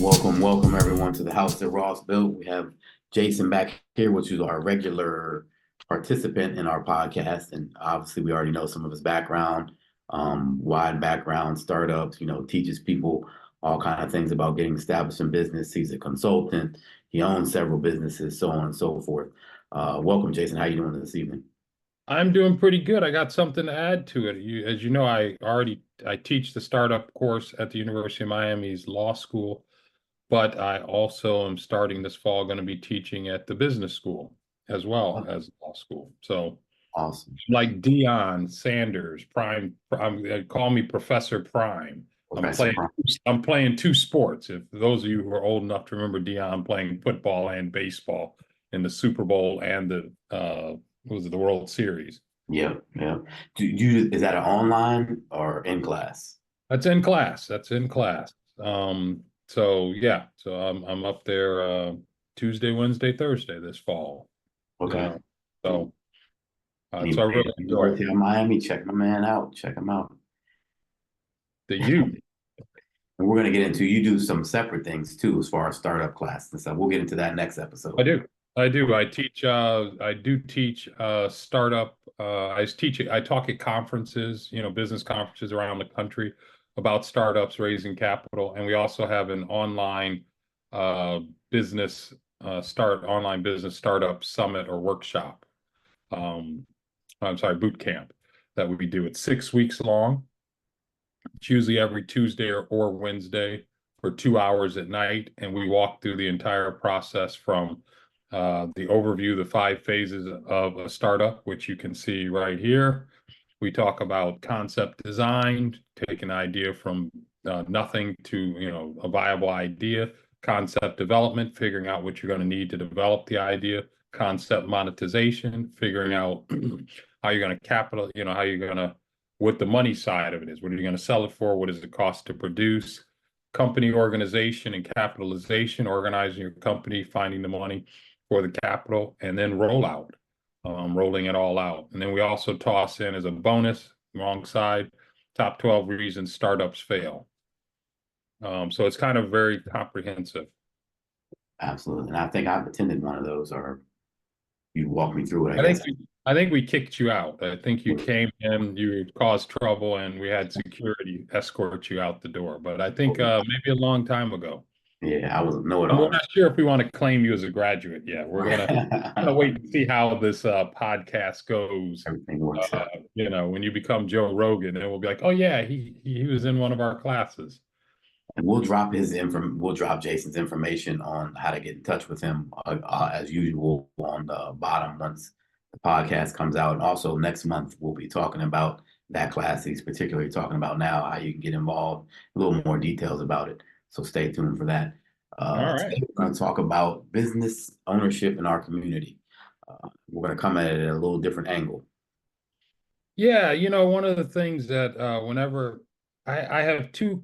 Welcome everyone to the house that Ross built. We have Jason back here, which is our regular participant in our podcast. And obviously, we already know some of his background, wide background, startups, teaches people all kind of things about getting established in business. He's a consultant. He owns several businesses, so on and so forth. Welcome, Jason. How you doing this evening? I'm doing pretty good. I got something to add to it. As you know, I teach the startup course at the University of Miami's law school, but I also am starting this fall going to be teaching at the business school as well Oh, as law school. So awesome. like Dion Sanders, call me Professor Prime. I'm Professor playing Prime. I'm playing two sports. If those of you who are old enough to remember Dion playing football and baseball in the Super Bowl and the what was it, the World Series. Yep, yep. Is that an online or in class? That's in class. That's in class. So yeah, so I'm up there Tuesday, Wednesday, Thursday this fall. You Okay. know, so so I Anybody really in enjoy North it. here in Miami, check my man out. Check him out. The youth. And we're going to get into you do some separate things too, as far as startup class and stuff. We'll get into that next I episode. do. I do. I do teach startup. I talk at conferences, business conferences around the country about startups raising capital. And we also have an online uh, business online business startup summit or workshop. Um, I'm sorry, boot camp that we do. It's 6 weeks long. It's usually every Tuesday or Wednesday for 2 hours at night, and we walk through the entire process from the overview, the 5 phases of a startup, which you can see right here. We talk about concept design, take an idea from nothing to a viable idea, concept development, figuring out what you're going to need to develop the idea, concept monetization, figuring out how you're going to capital, how you're going to what the money side of it is. What are you going to sell it for? What does it cost to produce? Company organization and capitalization, organizing your company, finding the money for the capital, and then rollout, rolling it all out. And then we also toss in as a bonus alongside top 12 reasons startups fail. So it's kind of very comprehensive. Absolutely. And I think I've attended one of those, or you walk me through it, I I think guess. I think we kicked you out. I think you came in, you caused trouble, and we had security escort you out the door. But I think maybe a long time ago. Yeah, I was a And we're know-it-all. not sure if we want to claim you as a graduate yet. We're gonna wait and see how this podcast goes. Everything works out. When you become Joe Rogan, and we'll be like, oh yeah, he was in one of our classes. And we'll drop Jason's information on how to get in touch with him as usual on the bottom once the podcast comes out. And also next month we'll be talking about that class he's particularly talking about now, how you can get involved, a little more details about it. So stay tuned for that. All right. Today we're going to talk about business ownership in our community. We're going to come at it at a little different angle. Yeah, one of the things that whenever I have two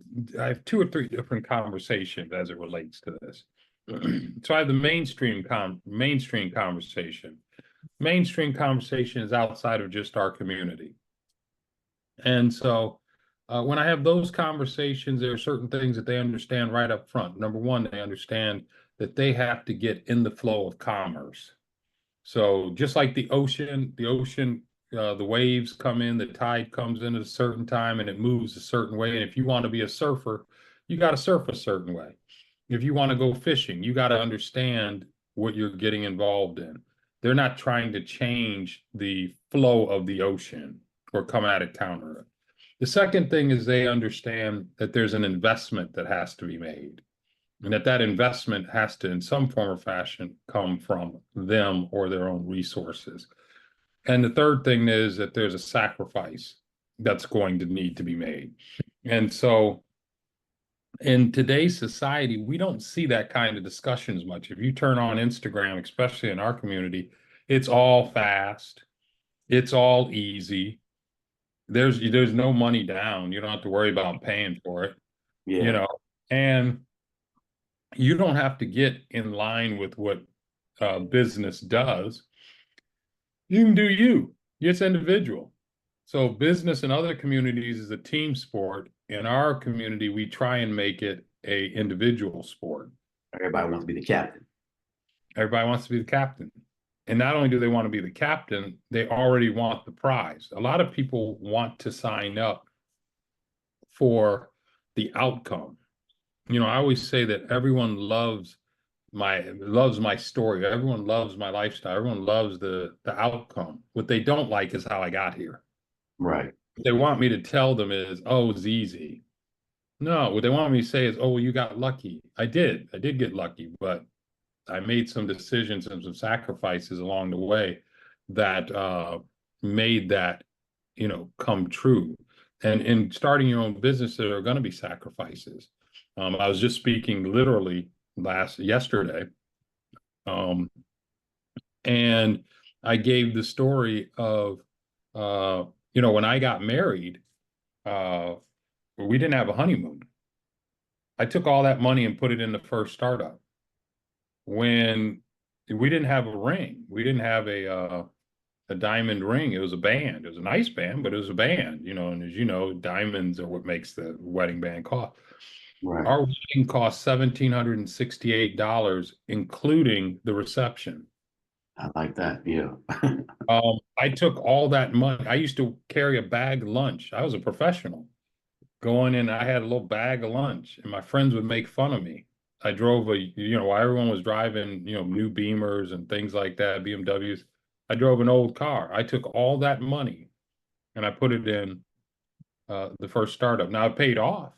or three different conversations as it relates to this. So I have the mainstream conversation. Mainstream conversation is outside of just our community. And so when I have those conversations, there are certain things that they understand right up front. Number one, they understand that they have to get in the flow of commerce. So just like the waves come in, the tide comes in at a certain time and it moves a certain way. And if you want to be a surfer, you got to surf a certain way. If you want to go fishing, you got to understand what you're getting involved in. They're not trying to change the flow of the ocean or come at it counter it. The second thing is they understand that there's an investment that has to be made and that investment has to, in some form or fashion, come from them or their own resources. And the third thing is that there's a sacrifice that's going to need to be made. And so in today's society, we don't see that kind of discussion as much. If you turn on Instagram, especially in our community, it's all fast, it's all easy. There's no money down. You don't have to worry about paying for it, you Yeah, know, and you don't have to get in line with what business does. You can do you. It's individual. So business in other communities is a team sport. In our community, we try and make it a individual sport. Everybody wants to be the captain. Everybody wants to be the captain. And not only do they want to be the captain, they already want the prize. A lot of people want to sign up for the outcome. I always say that everyone loves my story. Everyone loves my lifestyle. Everyone loves the outcome. What they don't like is how I got here. Right. What they want me to tell them is, oh, it's easy. No, what they want me to say is, oh, well, you got lucky. I did. I did get lucky, but I made some decisions and some sacrifices along the way that made that, come true. And in starting your own business, there are going to be sacrifices. I was just speaking literally yesterday, um, and I gave the story of, when I got married, uh, we didn't have a honeymoon. I took all that money and put it in the first startup. When we didn't have a ring, we didn't have a diamond ring. It was a band. It was a nice band, but it was a band, and as you know, diamonds are what makes the wedding band cost. Right. Our wedding cost $1,768, including the reception. I like that. Yeah. I took all that money. I used to carry a bag lunch. I was a professional. Going in, I had a little bag of lunch, and my friends would make fun of me. I drove while everyone was driving, new Beamers and things like that, BMWs. I drove an old car. I took all that money and I put it in the first startup. Now it paid off,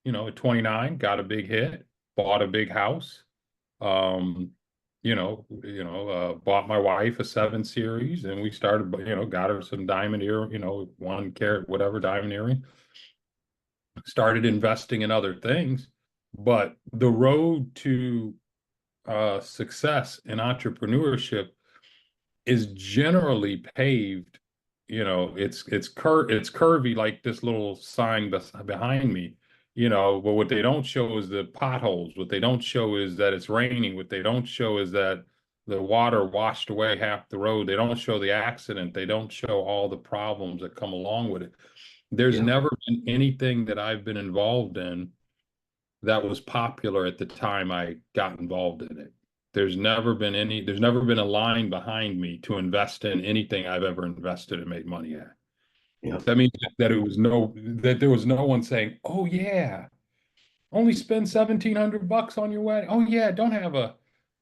at 29, got a big hit, bought a big house, um, bought my wife a 7 Series, and we started, got her some diamond ear, 1 carat, whatever diamond earring. Started investing in other things, but the road to success in entrepreneurship is generally paved. It's curvy like this little sign behind me. But what they don't show is the potholes. What they don't show is that it's raining. What they don't show is that the water washed away half the road. They don't show the accident. They don't show all the problems that come along with it. There's Yeah. never been anything that I've been involved in that was popular at the time I got involved in it. There's never been a line behind me to invest in anything I've ever invested and made money at. Yeah. That means that there was no one saying, "Oh yeah, only spend $1,700 on your wedding. Oh yeah, don't have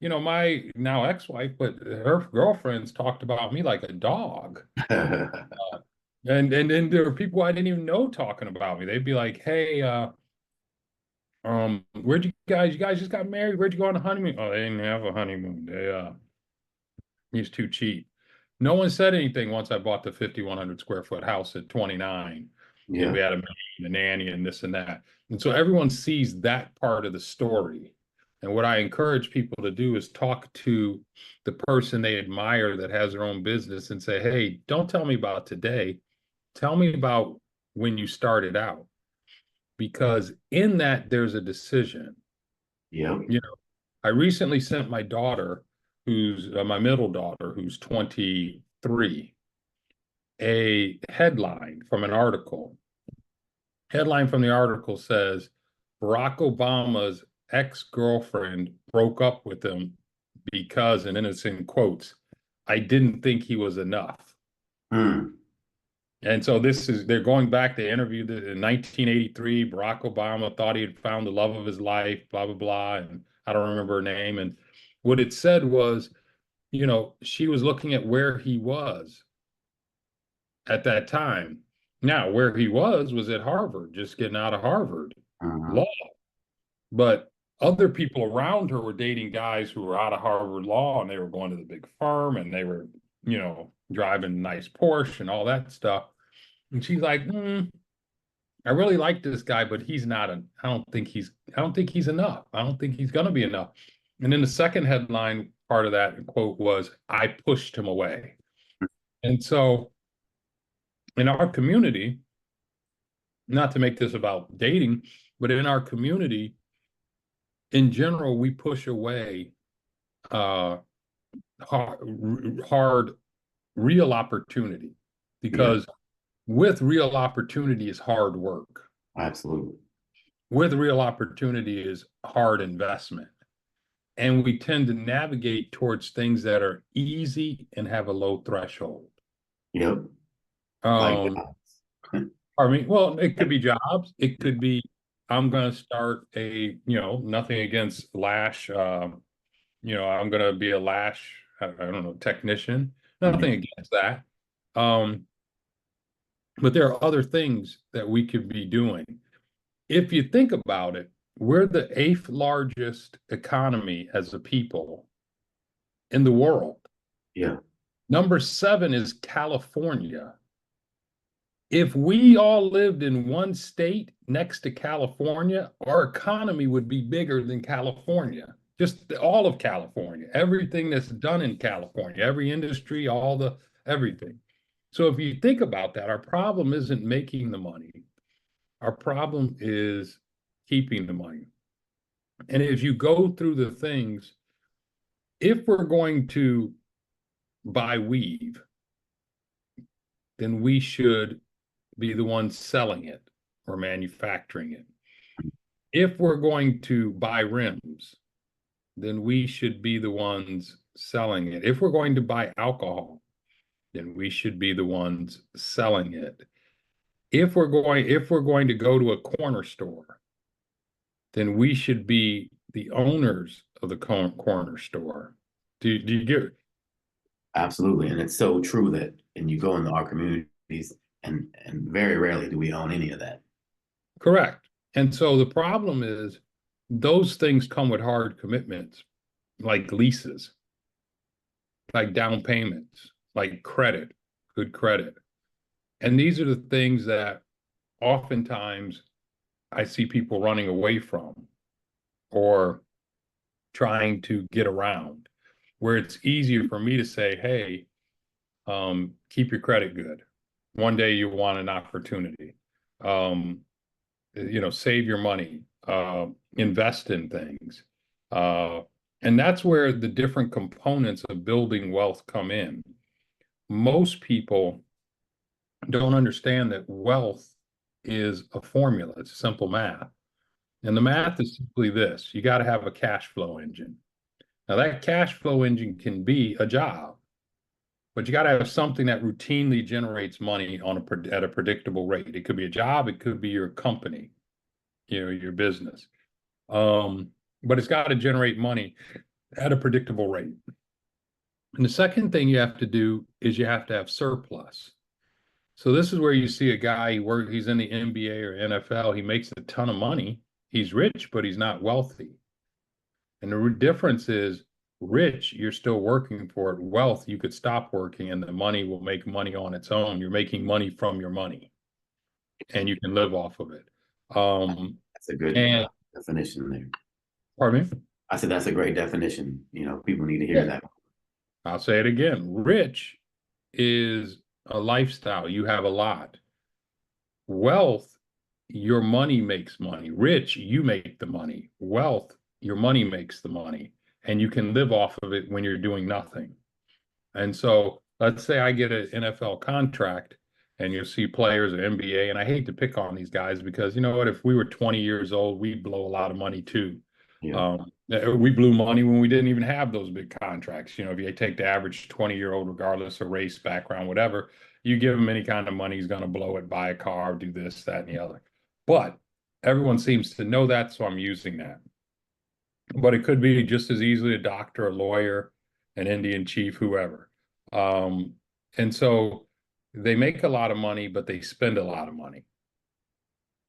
my now ex-wife, but her girlfriends talked about me like a dog." And then there were people I didn't even know talking about me. They'd be like, "Hey, where'd you guys just got married? Where'd you go on a honeymoon?" Oh, they didn't have a honeymoon. He's too cheap. No one said anything once I bought the 5,100 square foot house at 29. And Yeah. we had a maid and a nanny and this and that. And so everyone sees that part of the story. And what I encourage people to do is talk to the person they admire that has their own business and say, "Hey, don't tell me about today. Tell me about when you started out." Because in that, there's a decision. Yeah. I recently sent my daughter, who's my middle daughter, who's 23, a headline from an article. Headline from the article says, Barack Obama's ex-girlfriend broke up with him because, and then it's in quotes, "I didn't think he was enough." Mm. And so they're going back, they interviewed in 1983, Barack Obama thought he had found the love of his life, blah, blah, blah. And I don't remember her name. And what it said was, she was looking at where he was at that time. Now, where he was at Harvard, just getting out of Harvard Uh-huh. law. But other people around her were dating guys who were out of Harvard law, and they were going to the big firm, and they were, driving nice Porsche and all that stuff. And she's like, "I really like this guy, but I don't think he's enough. I don't think he's going to be enough." And then the second headline part of that quote was, "I pushed him away." And so in our community, not to make this about dating, but in our community, in general, we push away uh, hard, real opportunity, Yeah. because with real opportunity is hard work. Absolutely. where the real opportunity is hard investment. And we tend to navigate towards things that are easy and have a low threshold. Yep. Like Um, I mean, well, it could be jobs. It could be, I'm going to start nothing against Lash. I'm going to be a Lash, I don't know, technician. Nothing against that. Um, but there are other things that we could be doing. If you think about it, we're the eighth largest economy as a people in the world. Yeah. Number 7 is California. If we all lived in one state next to California, our economy would be bigger than California. Just all of California, everything that's done in California, every industry, everything. So if you think about that, our problem isn't making the money. Our problem is keeping the money. And if you go through the things, if we're going to buy weave, then we should be the ones selling it or manufacturing it. If we're going to buy rims, then we should be the ones selling it. If we're going to buy alcohol, then we should be the ones selling it. If we're going to go to a corner store, then we should be the owners of the corner store. Do you get? Absolutely. And it's so true that, and you go into our communities, and very rarely do we own any of that. Correct. And so the problem is those things come with hard commitments, like leases, like down payments, like credit, good credit. And these are the things that oftentimes I see people running away from or trying to get around, where it's easier for me to say, hey, keep your credit good. One day you want an opportunity. Save your money, invest in things. And that's where the different components of building wealth come in. Most people don't understand that wealth is a formula. It's simple math. And the math is simply this: you got to have a cash flow engine. Now, that cash flow engine can be a job, but you got to have something that routinely generates money at a predictable rate. It could be a job, it could be your company, your business. But it's got to generate money at a predictable rate. And the second thing you have to do is you have to have surplus. So this is where you see a guy, he's in the NBA or NFL, he makes a ton of money. He's rich, but he's not wealthy. And the difference is rich, you're still working for it. Wealth, you could stop working and the money will make money on its own. You're making money from your money and you can live off of it. That's a good And definition there. pardon me? I said that's a great definition. People need to hear that. I'll say it again. Rich is a lifestyle. You have a lot. Wealth, your money makes money. Rich, you make the money. Wealth, your money makes the money. And you can live off of it when you're doing nothing. And so let's say I get an NFL contract and you'll see players at NBA, and I hate to pick on these guys because you know what, if we were 20 years old, we'd blow a lot of money too. Yeah. We blew money when we didn't even have those big contracts. If you take the average 20-year-old, regardless of race, background, whatever, you give him any kind of money, he's going to blow it, buy a car, do this, that, and the other. But everyone seems to know that, so I'm using that. But it could be just as easily a doctor, a lawyer, an Indian chief, whoever. And so they make a lot of money, but they spend a lot of money.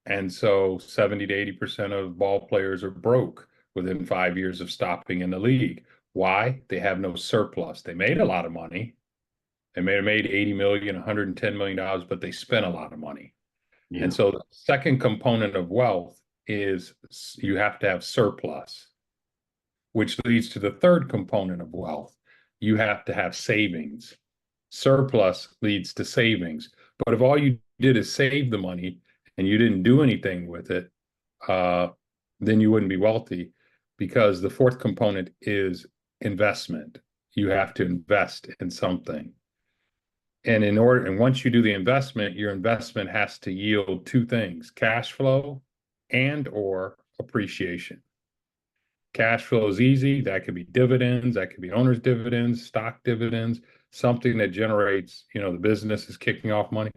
And so 70 to 80% of ball players are broke within 5 years of stopping in the league. Why? They have no surplus. They made a lot of money. They may have made 80 million, $110 million, but they spent a lot of money. Yeah. And so the second component of wealth is you have to have surplus, which leads to the third component of wealth. You have to have savings. Surplus leads to savings. But if all you did is save the money and you didn't do anything with it, then you wouldn't be wealthy, because the fourth component is investment. You have to invest in something. And once you do the investment, your investment has to yield two things: cash flow and or appreciation. Cash flow is easy. That could be dividends, that could be owner's dividends, stock dividends, something that generates, the business is kicking off money.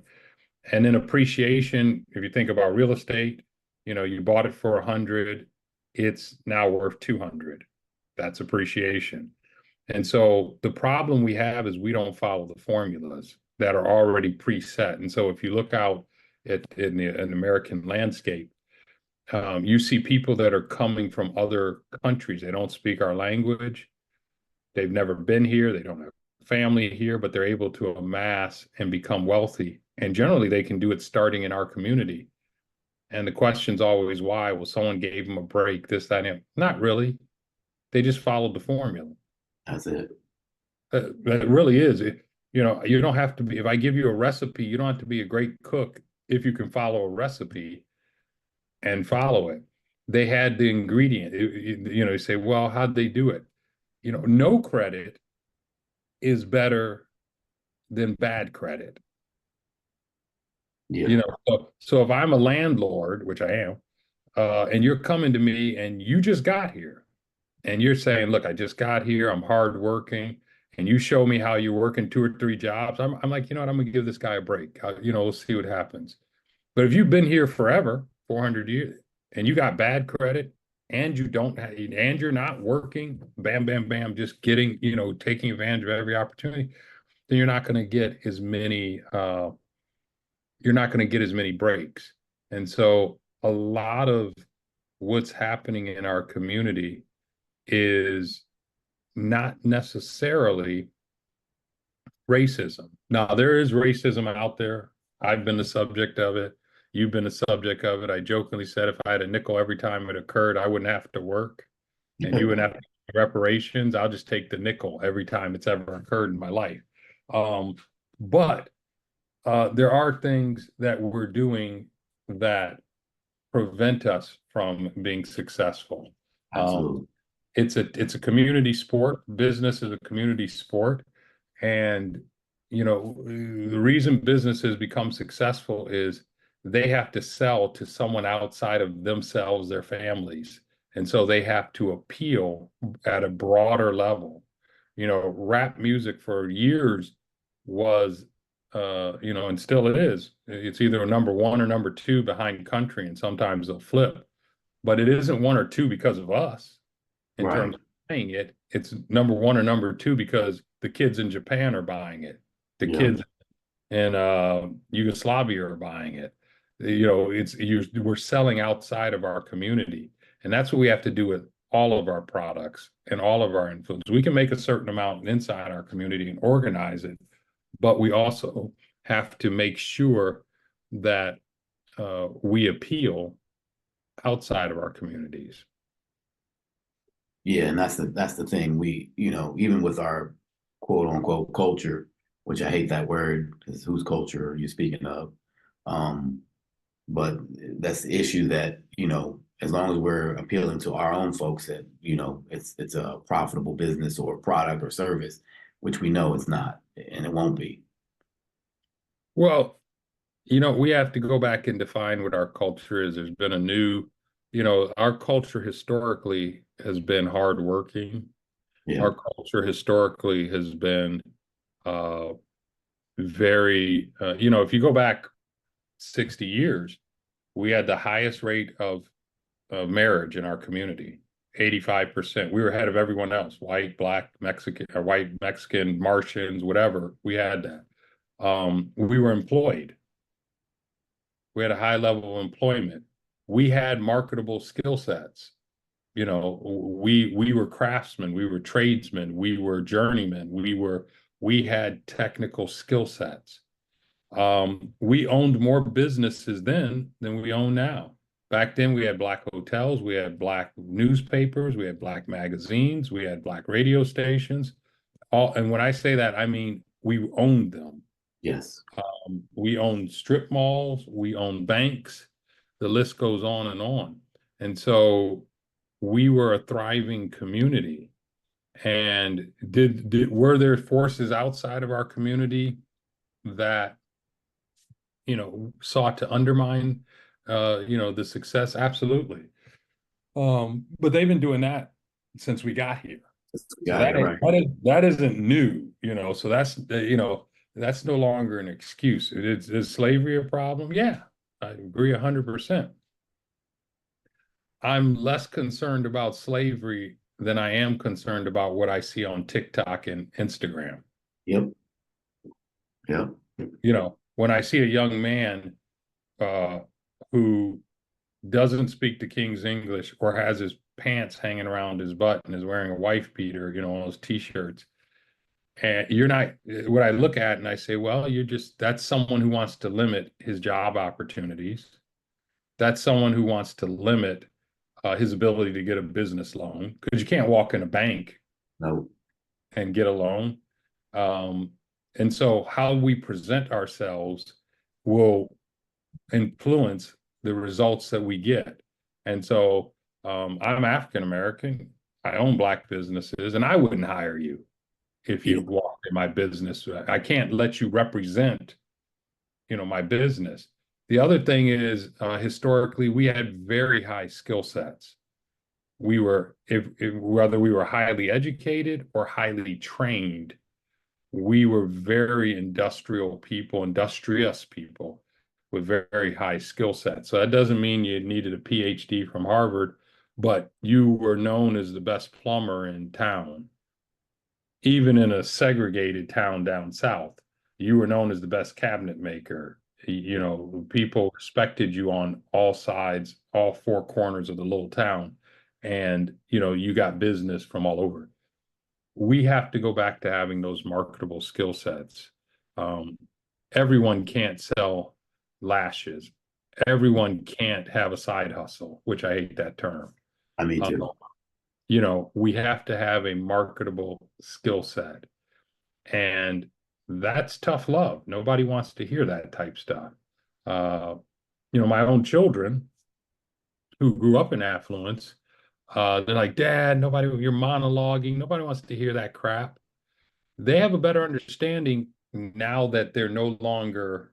And then appreciation, if you think about real estate, you bought it for 100, it's now worth 200. That's appreciation. And so the problem we have is we don't follow the formulas that are already preset. And so if you look out in an American landscape, you see people that are coming from other countries. They don't speak our language. They've never been here. They don't have family here, but they're able to amass and become wealthy. And generally, they can do it starting in our community. And the question's always why? Well, someone gave them a break, this, that, and not really. They just followed the formula. That's it. It really is. You don't have to be, if I give you a recipe, you don't have to be a great cook if you can follow a recipe and follow it. They had the ingredient. You say, well, how'd they do it? No credit is better than bad credit. Yeah. So if I'm a landlord, which I am, and you're coming to me and you just got here and you're saying, look, I just got here, I'm hardworking, and you show me how you're working 2 or 3 jobs, I'm like, you know what, I'm gonna give this guy a break. We'll see what happens. But if you've been here forever, 400 years, and you got bad credit and you don't have, and you're not working, bam, bam, bam, just getting, taking advantage of every opportunity, then you're not going to get as many, breaks. And so a lot of what's happening in our community is not necessarily racism. Now, there is racism out there. I've been the subject of it. You've been the subject of it. I jokingly said if I had a nickel every time it occurred, I wouldn't have to work and you wouldn't have to pay reparations. I'll just take the nickel every time it's ever occurred in my life. But there are things that we're doing that prevent us from being successful. Absolutely. It's a community sport. Business is a community sport. And, the reason businesses become successful is they have to sell to someone outside of themselves, their families. And so they have to appeal at a broader level. Rap music for years was, and still it is. It's either a number one or number two behind country, and sometimes they'll flip. But it isn't one or two because of us in Right. terms of playing it. It's number one or number two because the kids in Japan are buying it. The Yeah. kids in Yugoslavia are buying it. We're selling outside of our community. And that's what we have to do with all of our products and all of our influence. We can make a certain amount inside our community and organize it, but we also have to make sure that we appeal outside of our communities. Yeah, and that's the thing. We, even with our quote unquote culture, which I hate that word because whose culture are you speaking of? Um, but that's the issue that, as long as we're appealing to our own folks that, it's a profitable business or product or service, which we know it's not, and it won't be. Well, we have to go back and define what our culture is. There's been a new, our culture historically has been hardworking. Yeah. Our culture historically has been very, if you go back 60 years, we had the highest rate of marriage in our community, 85%. We were ahead of everyone else, white, black, Mexican, or white, Mexican, Martians, whatever. We had that. We were employed. We had a high level of employment. We had marketable skill sets. We were craftsmen, we were tradesmen, we were journeymen, we had technical skill sets. We owned more businesses then than we own now. Back then, we had black hotels, we had black newspapers, we had black magazines, we had black radio stations. And when I say that, I mean we owned them. Yes. We owned strip malls, we owned banks. The list goes on and on. And so we were a thriving community. And were there forces outside of our community that sought to undermine the success, absolutely. But they've been doing that since we got here. So Got it right. that isn't new, so that's no longer an excuse. Is slavery a problem? Yeah, I agree 100%. I'm less concerned about slavery than I am concerned about what I see on TikTok and Instagram. Yep. Yep. When I see a young man uh, who doesn't speak the King's English or has his pants hanging around his butt and is wearing a wife beater, one of those t-shirts. And you're not what I look at and I say, well, that's someone who wants to limit his job opportunities. That's someone who wants to limit his ability to get a business loan because you can't walk in a bank No. and get a loan. And so how we present ourselves will influence the results that we get. And so I'm African American. I own Black businesses, and I wouldn't hire you if you Yeah. walked in my business. I can't let you represent, my business. The other thing is, historically, we had very high skill sets. We were, if whether we were highly educated or highly trained, we were very industrious people with very high skill sets. So that doesn't mean you needed a PhD from Harvard, but you were known as the best plumber in town. Even in a segregated town down south, you were known as the best cabinet maker. People respected you on all sides, all four corners of the little town. And, you got business from all over. We have to go back to having those marketable skill sets. Everyone can't sell lashes. Everyone can't have a side hustle, which I hate that term. I mean too. We have to have a marketable skill set. And that's tough love. Nobody wants to hear that type stuff. My own children who grew up in affluence, they're like, Dad, you're monologuing. Nobody wants to hear that crap. They have a better understanding now that they're no longer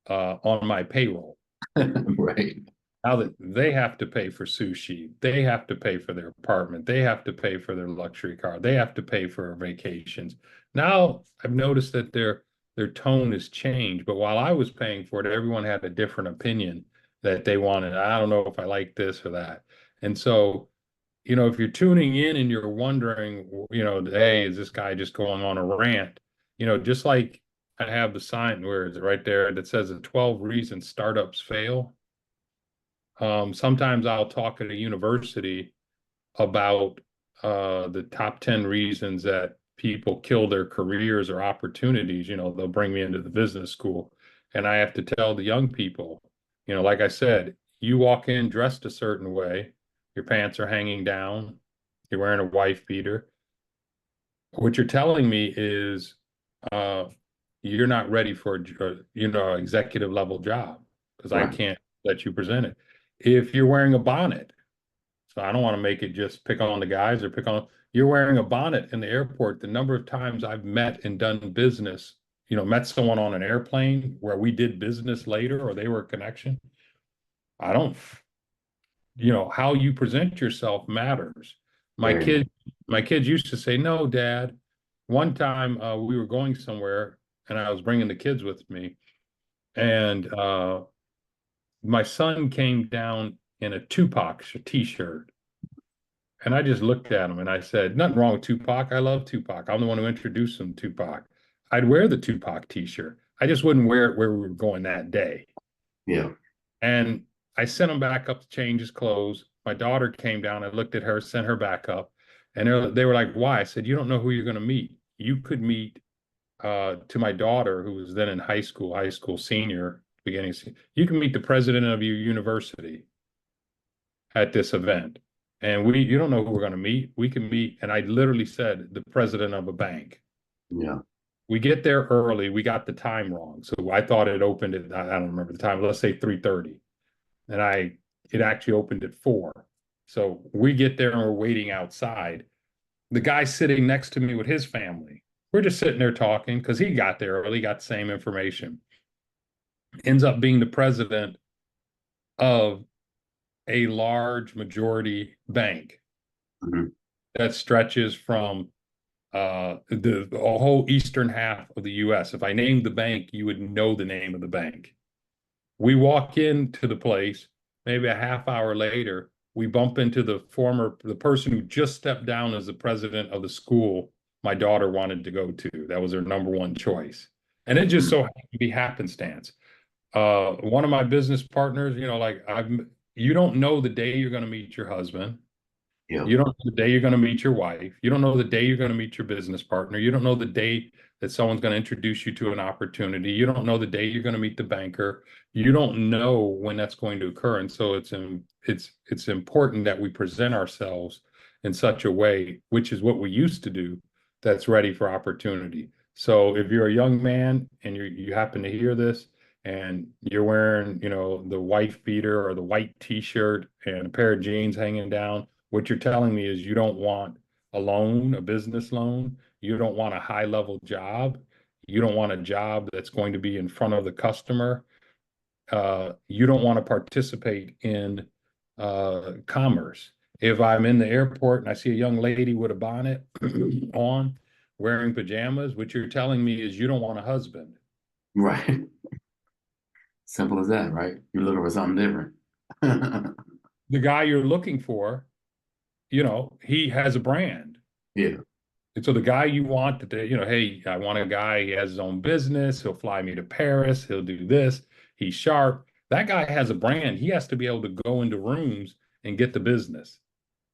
on my payroll. Right. Now that they have to pay for sushi, they have to pay for their apartment, they have to pay for their luxury car, they have to pay for vacations. Now I've noticed that their tone has changed, but while I was paying for it, everyone had a different opinion that they wanted. I don't know if I like this or that. And so, if you're tuning in and you're wondering, hey, is this guy just going on a rant? Just like I have the sign, where is it, right there, that says the 12 reasons startups fail. Sometimes I'll talk at a university about the top 10 reasons that people kill their careers or opportunities. They'll bring me into the business school, and I have to tell the young people, like I said, you walk in dressed a certain way, your pants are hanging down, you're wearing a wife beater. What you're telling me is you're not ready for executive level job, because I Right. can't let you present it. If you're wearing a bonnet, so I don't want to make it just pick on the guys or pick on, you're wearing a bonnet in the airport. The number of times I've met and done business, met someone on an airplane where we did business later or they were a connection. I don't, how you present yourself matters. My Very much. kid, my kids used to say, no, Dad. One time we were going somewhere and I was bringing the kids with me, and my son came down in a Tupac t-shirt. And I just looked at him and I said, nothing wrong with Tupac. I love Tupac. I'm the one who introduced him to Tupac. I'd wear the Tupac t-shirt. I just wouldn't wear it where we were going that day. Yeah. And I sent him back up to change his clothes. My daughter came down. I looked at her, sent her back up. And they were like, why? I said, you don't know who you're going to meet. You could meet, to my daughter, who was then in high school senior, beginning. You can meet the president of your university at this event. And you don't know who we're going to meet. We can meet. And I literally said, the president of a bank. Yeah. We get there early. We got the time wrong. So I thought it opened at, I don't remember the time, let's say 3:30. And it actually opened at 4. So we get there and we're waiting outside. The guy sitting next to me with his family, we're just sitting there talking because he got there early, got the same information. Ends up being the president of a large majority bank Mhm. that stretches from the whole eastern half of the US. If I named the bank, you would know the name of the bank. We walk into the place, maybe a half hour later, we bump into the person who just stepped down as the president of the school my daughter wanted to go to. That was her number one choice. And it just Mhm. so happened to be happenstance. One of my business partners, you don't know the day you're going to meet your husband. Yep. You don't know the day you're going to meet your wife. You don't know the day you're going to meet your business partner. You don't know the day that someone's going to introduce you to an opportunity. You don't know the day you're going to meet the banker. You don't know when that's going to occur. And so it's important that we present ourselves in such a way, which is what we used to do, that's ready for opportunity. So if you're a young man and you happen to hear this and you're wearing, the wife beater or the white t-shirt and a pair of jeans hanging down, what you're telling me is you don't want a loan, a business loan. You don't want a high level job. You don't want a job that's going to be in front of the customer. You don't want to participate in commerce. If I'm in the airport and I see a young lady with a bonnet on, wearing pajamas, what you're telling me is you don't want a husband. Right. Simple as that, right? You're looking for something different. The guy you're looking for, he has a brand. Yeah. And so the guy you want hey, I want a guy, he has his own business, he'll fly me to Paris, he'll do this, he's sharp. That guy has a brand. He has to be able to go into rooms and get the business.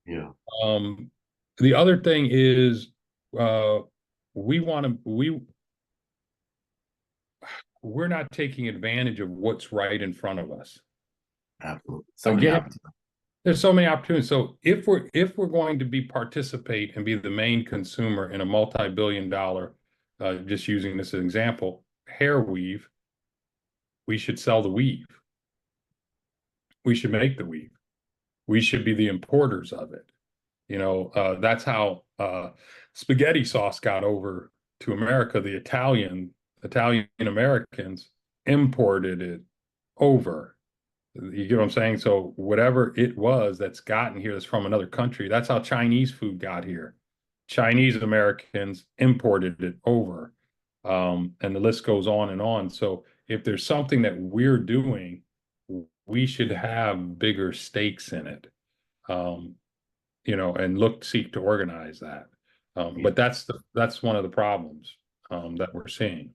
Yeah. Um, the other thing is uh we want to we're not taking advantage of what's right in front of us. Absolutely. So many Again, opportunities. there's so many opportunities. So if we're going to be participate and be the main consumer in a multi-billion dollar, just using this as an example, hair weave, we should sell the weave. We should make the weave. We should be the importers of it. That's how spaghetti sauce got over to America. The Italian Americans imported it over. You get what I'm saying? So whatever it was that's gotten here that's from another country, that's how Chinese food got here. Chinese Americans imported it over. And the list goes on and on. So if there's something that we're doing, we should have bigger stakes in it. Um, and seek to organize that. Yeah. But that's one of the problems that we're seeing.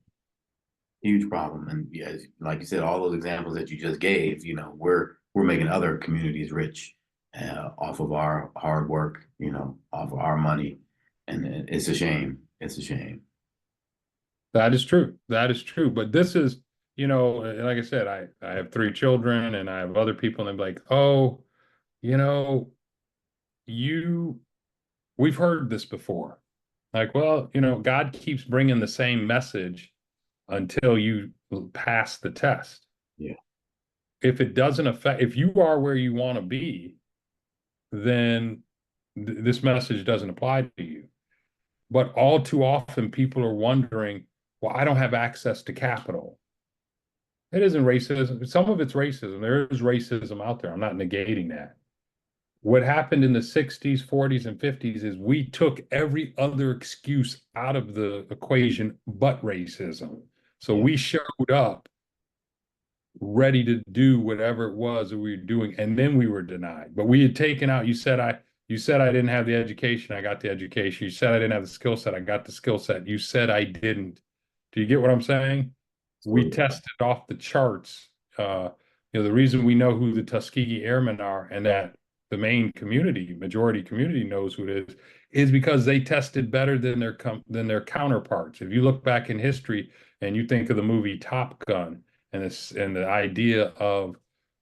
Huge problem. And yes, like you said, all those examples that you just gave, we're making other communities rich off of our hard work, off of our money. And it's a shame. It's a shame. That is true. That is true. But this is, like I said, I have three children and I have other people and they're like, oh, you know, you we've heard this before. Like, well, God keeps bringing the same message until you pass the test. Yeah. If it doesn't affect, if you are where you want to be, then this message doesn't apply to you. But all too often, people are wondering, well, I don't have access to capital. It isn't racism. Some of it's racism. There is racism out there. I'm not negating that. What happened in the 60s, 40s, and 50s is we took every other excuse out of the equation but racism. So Yeah. we showed up ready to do whatever it was that we were doing, and then we were denied. But we had taken out, you said I didn't have the education, I got the education. You said I didn't have the skill set, I got the skill set. You said I didn't. Do you get what I'm saying? We Absolutely. tested off the charts. The reason we know who the Tuskegee Airmen are and that the main community, majority community knows who it is because they tested better than their counterparts. If you look back in history and you think of the movie Top Gun and the idea of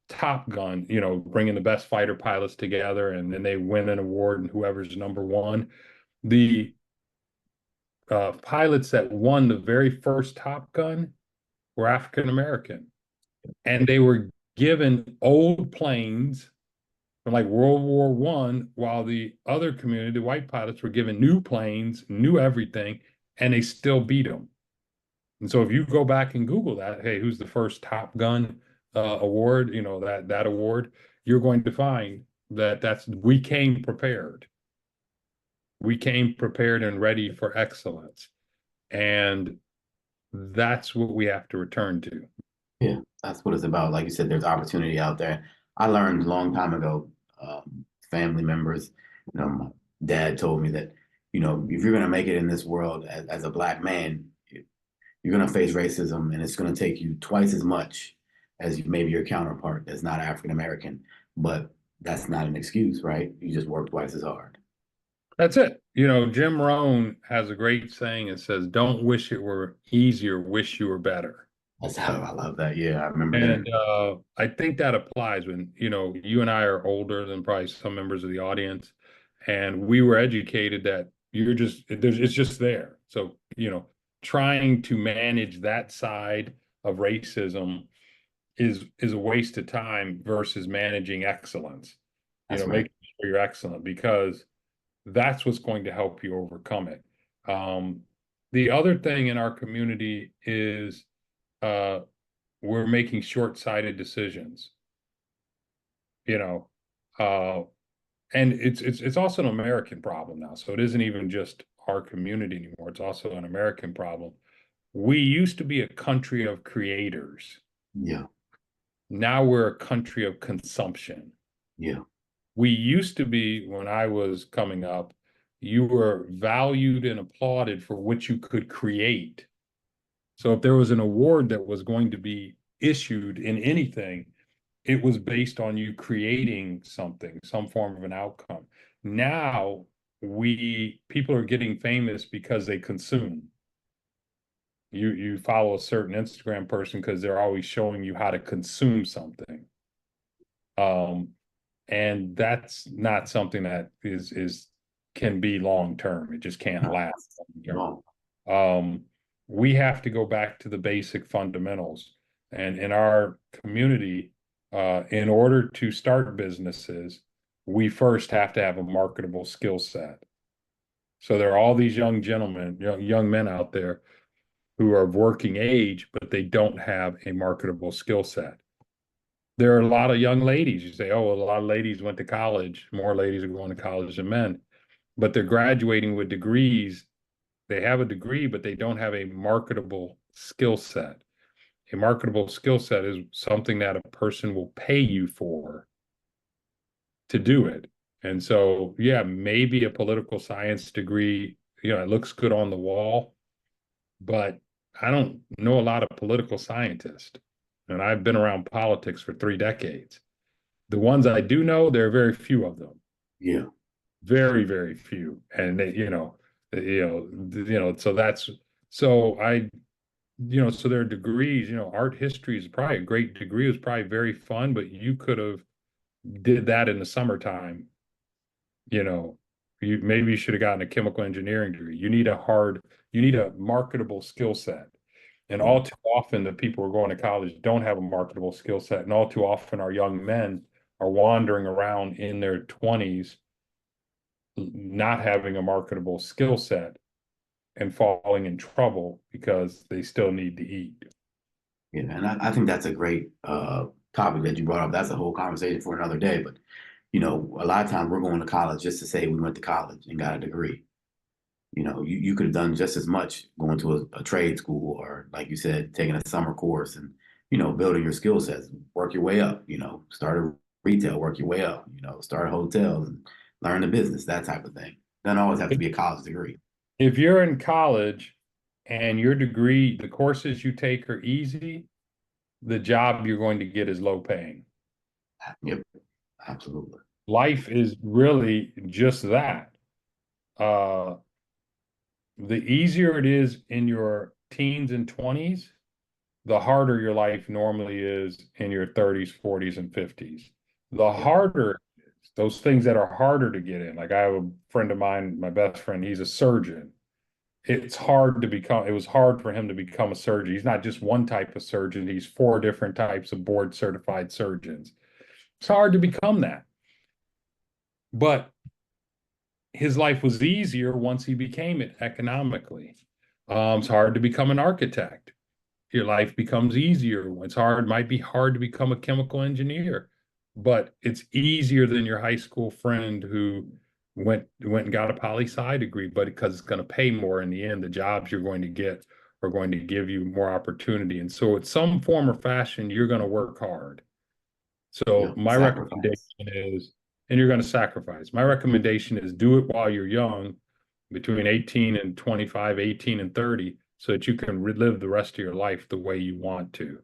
Top Gun, bringing the best fighter pilots together and then they win an award and whoever's number one, the pilots that won the very first Top Gun were African American, and they were given old planes from like World War One, while the other community, the white pilots, were given new planes, new everything, and they still beat them. And so if you go back and Google that, hey, who's the first Top Gun award, that award, you're going to find that we came prepared. We came prepared and ready for excellence. And that's what we have to return to. Yeah, that's what it's about. Like you said, there's opportunity out there. I learned a long time ago, family members, my dad told me that, if you're going to make it in this world as a black man, you're going to face racism and it's going to take you twice as much as maybe your counterpart that's not African American. But that's not an excuse, right? You just work twice as hard. That's it. Jim Rohn has a great saying. It says, "Don't wish it were easier, wish you were better." That's how I love that. Yeah, I remember And that. I think that applies when, you and I are older than probably some members of the audience, and we were educated that it's just there. So, trying to manage that side of racism is a waste of time versus managing excellence. That's right. Making sure you're excellent, because that's what's going to help you overcome it. The other thing in our community is uh, we're making short-sighted decisions, you know, uh, and it's also an American problem now. So it isn't even just our community anymore. It's also an American problem. We used to be a country of creators. Yeah, Now we're a country of consumption. yeah, We used to be, when I was coming up, you were valued and applauded for what you could create. So if there was an award that was going to be issued in anything, it was based on you creating something, some form of an outcome. Now people are getting famous because they consume. You follow a certain Instagram person because they're always showing you how to consume something. Um, and that's not something that is can be long term. It just can't no, last long term. wrong. We have to go back to the basic fundamentals. And in our community, in order to start businesses, we first have to have a marketable skill set. So there are all these young gentlemen, young men out there who are of working age, but they don't have a marketable skill set. There are a lot of young ladies. You say, oh, well, a lot of ladies went to college. More ladies are going to college than men, but they're graduating with degrees. They have a degree, but they don't have a marketable skill set. A marketable skill set is something that a person will pay you for to do it. And so, yeah, maybe a political science degree, it looks good on the wall, but I don't know a lot of political scientists. And I've been around politics for 3 decades. The ones I do know, there are very few of them. Yeah, Very, very few. And they, so that's so I so there are degrees, art history is probably a great degree, is probably very fun, but you could have did that in the summertime. You know, you should have gotten a chemical engineering degree. You need a marketable skill set. And yeah, all too often, the people who are going to college don't have a marketable skill set. And all too often, our young men are wandering around in their 20s, not having a marketable skill set and falling in trouble because they still need to eat. yeah. And I think that's a great topic that you brought up. That's a whole conversation for another day. But a lot of times we're going to college just to say we went to college and got a degree. You could have done just as much going to a trade school or, like you said, taking a summer course and, building your skill sets, work your way up, start a retail, work your way up, start a hotel and learn the business, that type of thing. Doesn't always have to be a college degree. If you're in college and your degree, the courses you take are easy, the job you're going to get is low paying. Yep, absolutely. Life is really just that. Uh, the easier it is in your teens and 20s, the harder your life normally is in your 30s, 40s, and 50s. The Yep. harder those things that are harder to get in. Like I have a friend of mine, my best friend, he's a surgeon. It was hard for him to become a surgeon. He's not just one type of surgeon, he's 4 different types of board certified surgeons. It's hard to become that. But his life was easier once he became it economically. It's hard to become an architect. your life becomes easier. It's hard, might be hard to become a chemical engineer, but it's easier than your high school friend who went and got a poli-sci degree, but because it's going to pay more in the end, the jobs you're going to get are going to give you more opportunity. And so, at some form or fashion, you're going to work hard. So, Yeah. my recommendation Sacrifice. is, and you're going to sacrifice. My recommendation is do it while you're young, between 18 and 25, 18 and 30, so that you can relive the rest of your life the way you want to.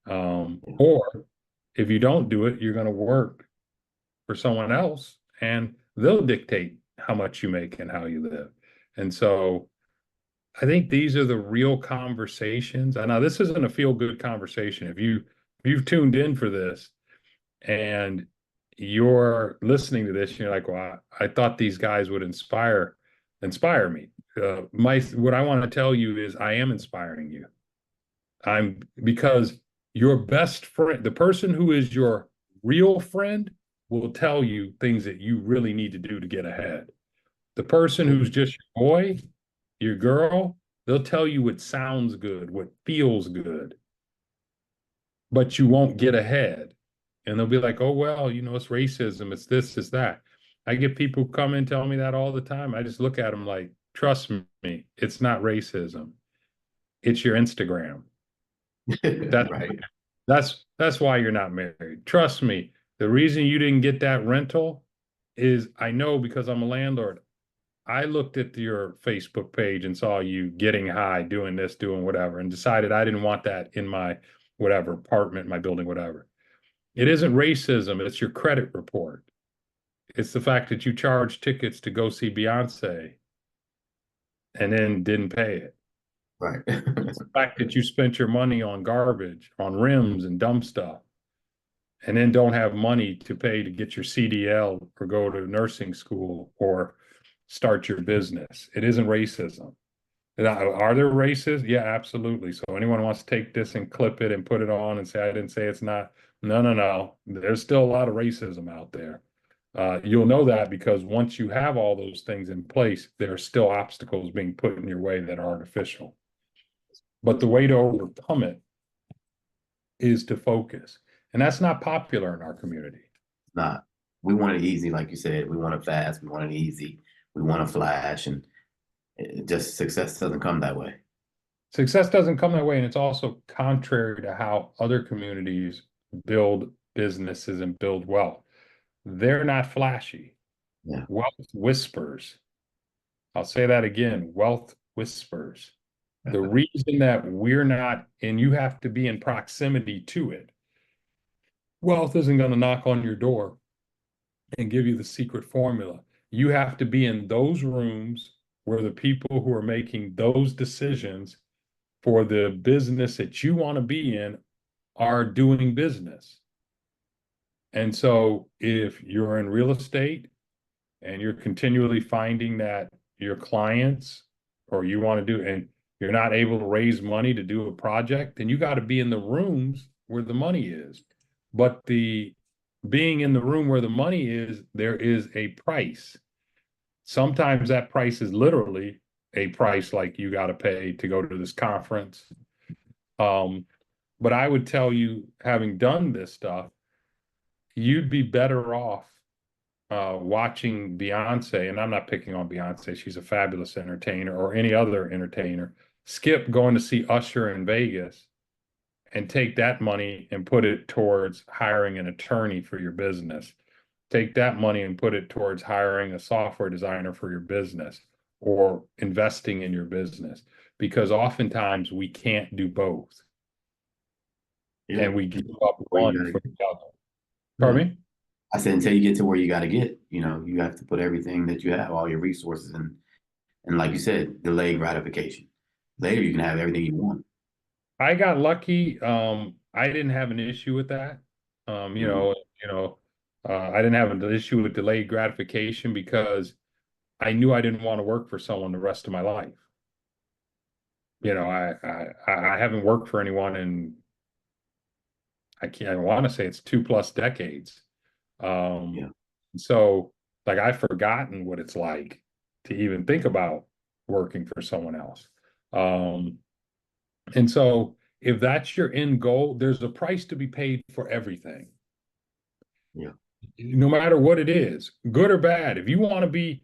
Yeah. Or if you don't do it, you're going to work for someone else and they'll dictate how much you make and how you live. And so I think these are the real conversations. I know this isn't a feel good conversation. If you've tuned in for this and you're listening to this, and you're like, well, I thought these guys would inspire me. What I want to tell you is I am inspiring you. I'm because your best friend, the person who is your real friend, will tell you things that you really need to do to get ahead. The person who's just your boy, your girl, they'll tell you what sounds good, what feels good, but you won't get ahead. And they'll be like, oh, well, it's racism, it's this, it's that. I get people who come and tell me that all the time. I just look at them like, trust me, it's not racism. It's your Instagram. That's Right. that's why you're not married. Trust me. The reason you didn't get that rental is I know because I'm a landlord. I looked at your Facebook page and saw you getting high, doing this, doing whatever, and decided I didn't want that in my whatever apartment, my building, whatever. It isn't racism, it's your credit report. It's the fact that you charged tickets to go see Beyonce and then didn't pay it. Right. It's the fact that you spent your money on garbage, on rims and dumb stuff, and then don't have money to pay to get your CDL or go to nursing school or start your business. It isn't racism. Now, are there racists? Yeah, absolutely. So anyone wants to take this and clip it and put it on and say, I didn't say it's not. No, no, no. There's still a lot of racism out there. You'll know that because once you have all those things in place, there are still obstacles being put in your way that are artificial. But the way to overcome it is to focus. And that's not popular in our community. Not. We want it easy, like you said. We want it fast. We want it easy. We want a flash, and just success doesn't come that way. Success doesn't come that way, and it's also contrary to how other communities build businesses and build wealth. They're not flashy. Yeah. Wealth whispers. I'll say that again, wealth whispers. The reason that we're not, and you have to be in proximity to it, wealth isn't going to knock on your door and give you the secret formula. You have to be in those rooms where the people who are making those decisions for the business that you want to be in are doing business. And so if you're in real estate and you're continually finding that your clients or you want to do, and you're not able to raise money to do a project, then you got to be in the rooms where the money is. But the being in the room where the money is, there is a price. Sometimes that price is literally a price like you got to pay to go to this conference. But I would tell you, having done this stuff, you'd be better off watching Beyonce, and I'm not picking on Beyonce, she's a fabulous entertainer, or any other entertainer. Skip going to see Usher in Vegas and take that money and put it towards hiring an attorney for your business. Take that money and put it towards hiring a software designer for your business or investing in your business. Because oftentimes we can't do both. Yeah. And we give up Where you one gotta for get. the other. Yeah. Pardon me? I said until you get to where you got to get, you have to put everything that you have, all your resources, and like you said, delay gratification. Later, you can have everything you want. I got lucky. I didn't have an issue with that. Mhm. I didn't have an issue with delayed gratification because I knew I didn't want to work for someone the rest of my life. I haven't worked for anyone in I want to say it's 2+ decades. Um, Yeah. so like I've forgotten what it's like to even think about working for someone else. And so if that's your end goal, there's a price to be paid for everything, Yeah. no matter what it is, good or bad. If you want to be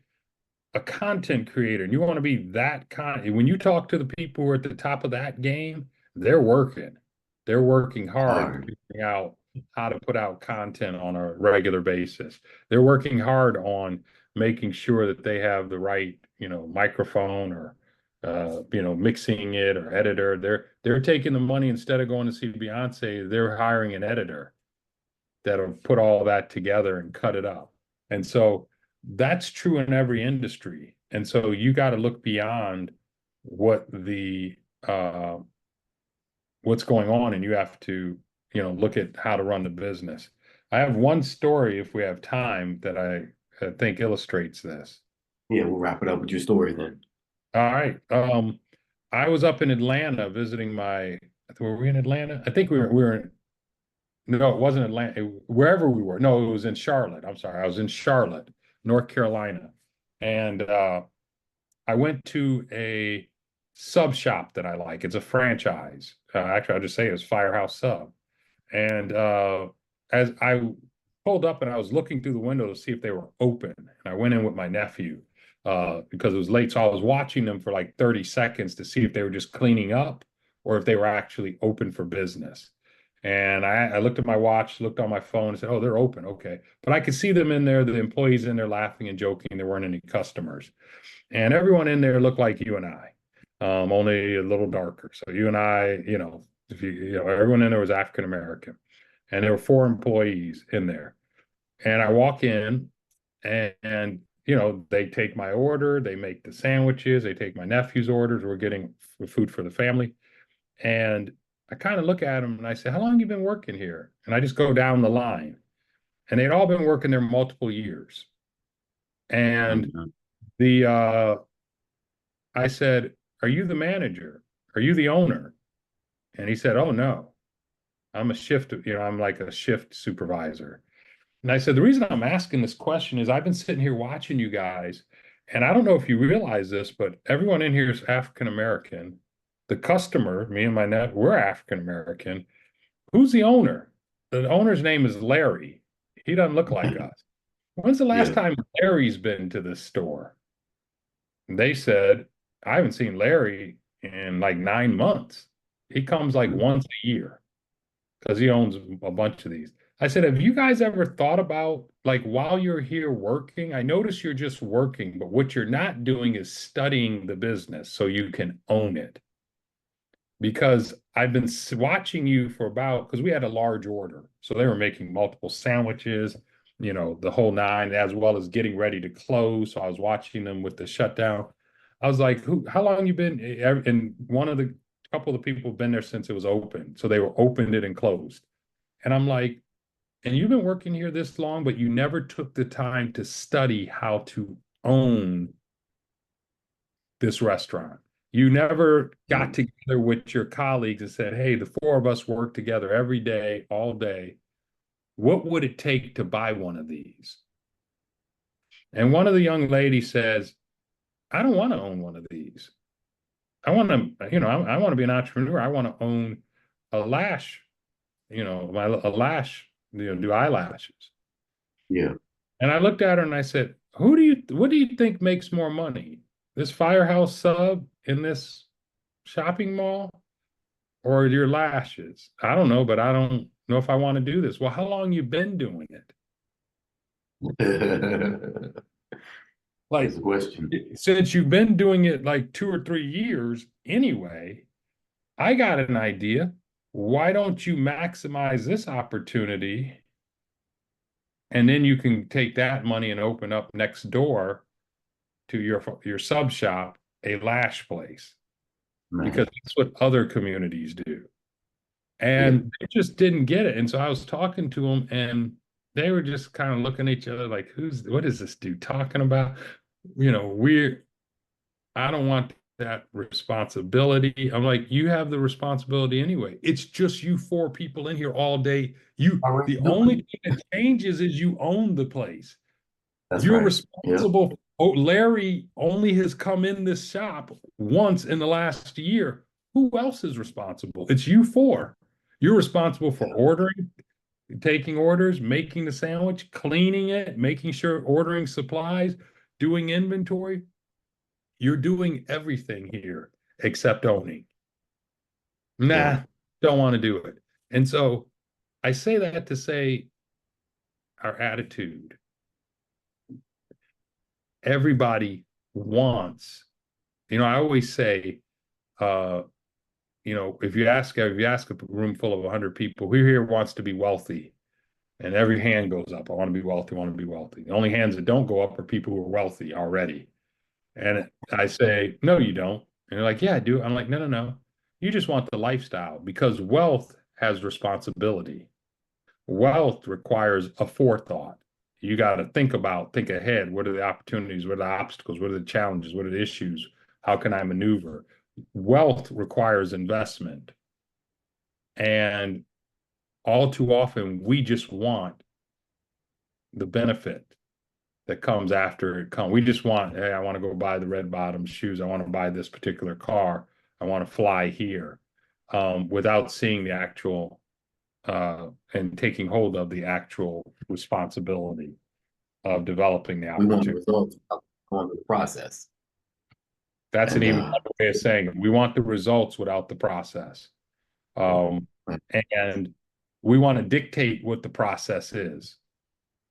a content creator and you want to be that when you talk to the people who are at the top of that game, they're working. They're working hard, Hard. figuring out how to put out content on a regular basis. They're working hard on making sure that they have the right, microphone or mixing it or editor. They're taking the money instead of going to see Beyonce, they're hiring an editor that'll put all that together and cut it up. And so that's true in every industry. And so you got to look beyond what the what's going on, and you have to, look at how to run the business. I have one story, if we have time, that I think illustrates this. Yeah, we'll wrap it up with your story then. All right. I was up in Atlanta visiting were we in Atlanta? I think we were in, no, it wasn't Atlanta, wherever we were. No, it was in Charlotte. I'm sorry. I was in Charlotte, North Carolina. And I went to a sub shop that I like. It's a franchise. Actually, I'll just say it was Firehouse Sub. And as I pulled up and I was looking through the window to see if they were open, and I went in with my nephew because it was late. So I was watching them for like 30 seconds to see if they were just cleaning up or if they were actually open for business. And I looked at my watch, looked on my phone, and said, "Oh, they're open. Okay." But I could see them in there, the employees in there laughing and joking. There weren't any customers. And everyone in there looked like you and I, only a little darker. So you and I, if everyone in there was African American, and there were 4 employees in there. And I walk in, and they take my order, they make the sandwiches, they take my nephew's orders. We're getting food for the family, and I kind of look at them and I say, "How long have you been working here?" And I just go down the line, and they'd all been working there multiple years. And Mhm. the I said, "Are you the manager? Are you the owner?" And he said, "Oh no, I'm like a shift supervisor." And I said, "The reason I'm asking this question is I've been sitting here watching you guys, and I don't know if you realize this, but everyone in here is African American. The customer, me and my net, we're African American. Who's the owner? The owner's name is Larry. He doesn't look like us. When's the last Yeah. time Larry's been to this store?" And they said, "I haven't seen Larry in like 9 months. He comes like Mhm. once a year because he owns a bunch of these." I said, "Have you guys ever thought about, like, while you're here working, I notice you're just working, but what you're not doing is studying the business so you can own it?" Because I've been watching you for because we had a large order. So they were making multiple sandwiches, the whole nine, as well as getting ready to close. So I was watching them with the shutdown. I was like, how long you been? And one of the couple of the people have been there since it was open. So they were opened it and closed. And I'm like, "And you've been working here this long, but you never took the time to study how to own this restaurant. You never got Mhm. together with your colleagues and said, 'Hey, the 4 of us work together every day, all day. What would it take to buy one of these?'" And one of the young ladies says, "I don't want to own one of these. I want to, I want to be an entrepreneur. I want to own a lash, a lash, do eyelashes." Yeah. And I looked at her and I said, what do you think makes more money? This Firehouse Sub in this shopping mall or your lashes? "I don't know, but I don't know if I want to do this." "Well, how long you been doing it?" That's Like, a question. since you've been doing it like 2 or 3 years anyway, I got an idea. Why don't you maximize this opportunity, and then you can take that money and open up next door to your sub shop a lash place, because Man. that's what other communities do. Yeah. And they just didn't get it. And so I was talking to them, and they were just kind of looking at each other like, what is this dude talking about? You know, we're, I don't want that responsibility. I'm like, you have the responsibility anyway. It's just you 4 people in here all day. Already The only doing it. thing that changes is you own the place. That's You're right. Yeah. responsible. Oh, Larry only has come in this shop once in the last year. Who else is responsible? It's you four. You're responsible for ordering, taking orders, making the sandwich, cleaning it, making sure, ordering supplies, doing inventory. You're doing everything here except owning. Yeah. Nah, don't want to do it. And so I say that to say our attitude. Everybody wants, I always say, uh, if you ask a room full of 100 people, who here wants to be wealthy? And every hand goes up. I want to be wealthy. I want to be wealthy. The only hands that don't go up are people who are wealthy already. And I say, no, you don't. And they're like, yeah, I do. I'm like, no, no, no. You just want the lifestyle because wealth has responsibility. Wealth requires a forethought. You got to think ahead. What are the opportunities? What are the obstacles? What are the challenges? What are the issues? How can I maneuver? Wealth requires investment. And all too often, we just want the benefit that comes after it comes. We just want, hey, I want to go buy the red bottom shoes. I want to buy this particular car. I want to fly here, without seeing the actual and taking hold of the actual responsibility of developing the We want the opportunity. results going through the process. That's an And even better way of saying it. We want the results without the process. Um, and we want to dictate what the process is.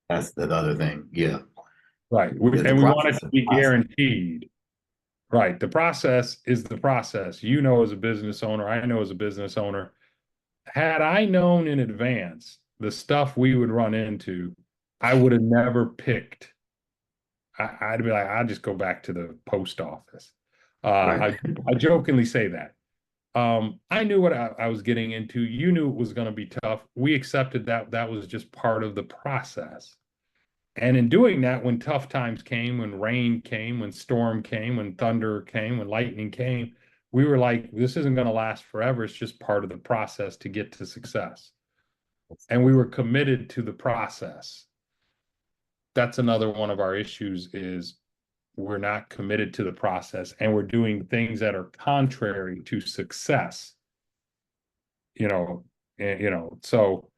that's the other thing. Yeah. Right. Because the And we want it process to is the be process. guaranteed. Right. The process is the process. As a business owner, I know as a business owner, had I known in advance the stuff we would run into, I would have never picked. I'd be like, I'll just go back to the post office. Right. I jokingly say that. I knew what I was getting into. You knew it was going to be tough. We accepted that that was just part of the process. And in doing that, when tough times came, when rain came, when storm came, when thunder came, when lightning came, we were like, this isn't going to last forever. It's just part of the process to get to success. And we were committed to the process. That's another one of our issues is we're not committed to the process and we're doing things that are contrary to success. You know, so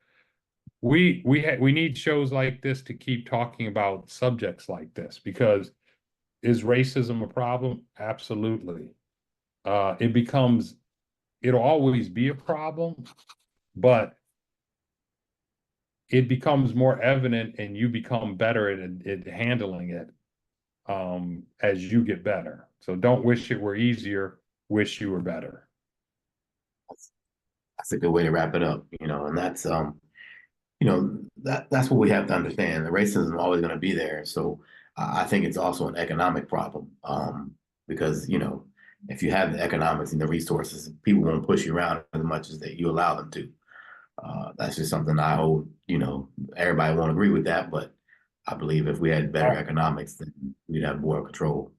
we need shows like this to keep talking about subjects like this because is racism a problem? Absolutely. It'll always be a problem, but it becomes more evident and you become better at handling it as you get better. So don't wish it were easier, wish you were better. That's a good way to wrap it up, and that's that's what we have to understand. The racism is always going to be there. So I think it's also an economic problem. Because, if you have the economics and the resources, people won't push you around as much as that you allow them to. That's just something I hold, everybody won't agree with that, but I believe if we had better economics, then we'd have more control.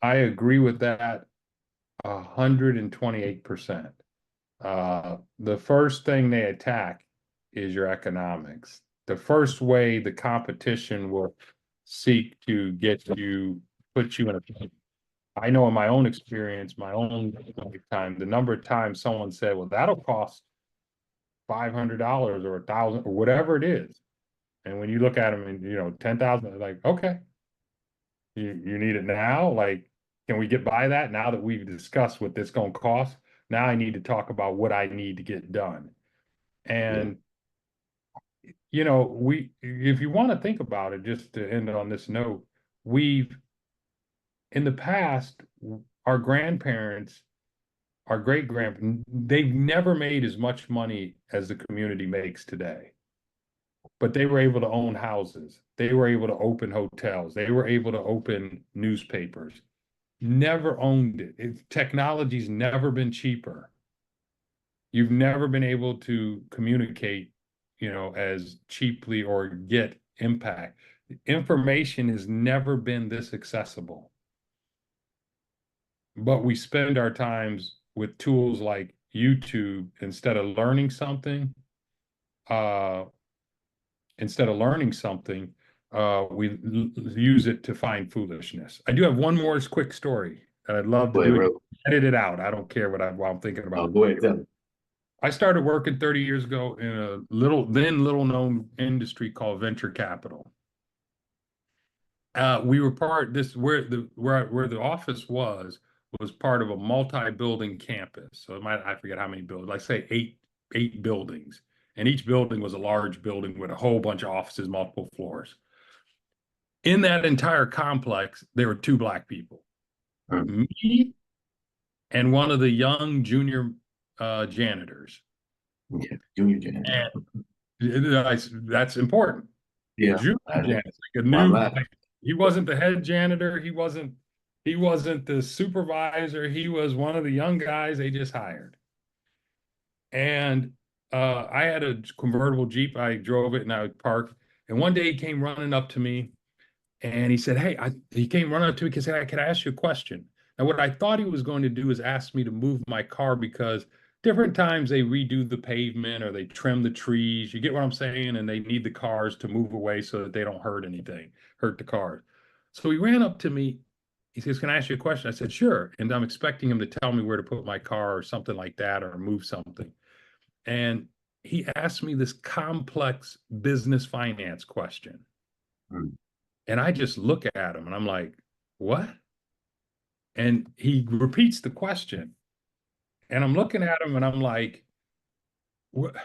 I agree with that 128%. The first thing they attack is your economics. The first way the competition will seek to put you in a. I know in my own experience, my own lifetime, the number of times someone said, well, that'll cost $500 or 1,000 or whatever it is. And when you look at them and, 10,000, like, okay, you need it now? Like, can we get by that now that we've discussed what this going to cost? Now I need to talk about what I need to get done. Yeah. And, if you want to think about it, just to end on this note, in the past, our grandparents, our great grandparents, they've never made as much money as the community makes today. But they were able to own houses. They were able to open hotels. They were able to open newspapers. Never owned it. Technology's never been cheaper. You've never been able to communicate, as cheaply or get impact. Information has never been this accessible. But we spend our times with tools like YouTube uh, instead of learning something, we use it to find foolishness. I do have one more quick story. and I'd love to Wait, do it. real. Edit it out. I don't care what I'm thinking Oh, about. go ahead, tell me. I started working 30 years ago in a little known industry called venture capital. We were part this where the office was part of a multi-building campus. So I forget how many buildings, like say eight buildings, and each building was a large building with a whole bunch of offices, multiple floors. In that entire complex, there were two black people, Mm. me and one of the young junior janitors. Yeah, junior janitor. That's important. Yeah, Junior that is janitor, like a why I'm new, laughing. like he wasn't the head janitor. He wasn't the supervisor. He was one of the young guys they just hired. And I had a convertible Jeep. I drove it and I parked. And one day he came running up to me and he said, "Hey," he came running up to me because he said, "Can I ask you a question?" And what I thought he was going to do is ask me to move my car because different times they redo the pavement or they trim the trees. You get what I'm saying? And they need the cars to move away so that they don't hurt anything, hurt the cars. So he ran up to me. He says, "Can I ask you a question?" I said, "Sure." And I'm expecting him to tell me where to put my car or something like that or move something. And he asked me this complex business finance question. Mm. And I just look at him and I'm like, what? And he repeats the question. And I'm looking at him and I'm like, what,